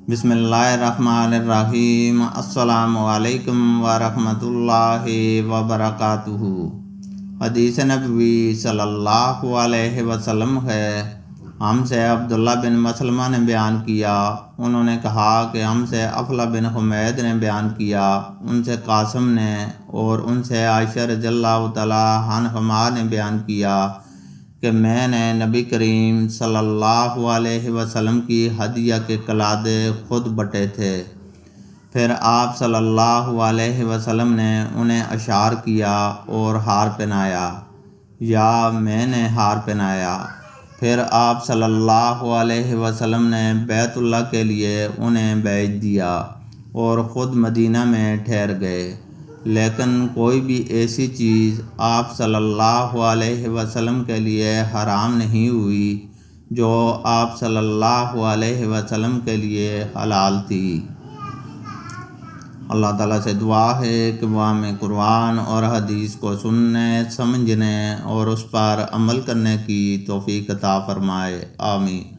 بسم اللہ الرحمن الرحیم۔ السلام علیکم ورحمۃ اللہ وبرکاتہ۔ حدیث نبوی صلی اللہ علیہ وسلم ہے، ہم سے عبداللہ بن مسلمہ نے بیان کیا، انہوں نے کہا کہ ہم سے افلا بن حمید نے بیان کیا، ان سے قاسم نے، اور ان سے عائشہ رضی اللہ تعالی عنہما نے بیان کیا کہ میں نے نبی کریم صلی اللہ علیہ وسلم کی ہدیہ کے قلادے خود بٹے تھے، پھر آپ صلی اللہ علیہ وسلم نے انہیں اشعار کیا اور ہار پہنایا، یا میں نے ہار پہنایا۔ پھر آپ صلی اللہ علیہ وسلم نے بیت اللہ کے لیے انہیں بیچ دیا اور خود مدینہ میں ٹھہر گئے، لیکن کوئی بھی ایسی چیز آپ صلی اللہ علیہ وسلم کے لیے حرام نہیں ہوئی جو آپ صلی اللہ علیہ وسلم کے لیے حلال تھی۔ اللہ تعالیٰ سے دعا ہے کہ وہ ہمیں قرآن اور حدیث کو سننے، سمجھنے اور اس پر عمل کرنے کی توفیق عطا فرمائے، آمین۔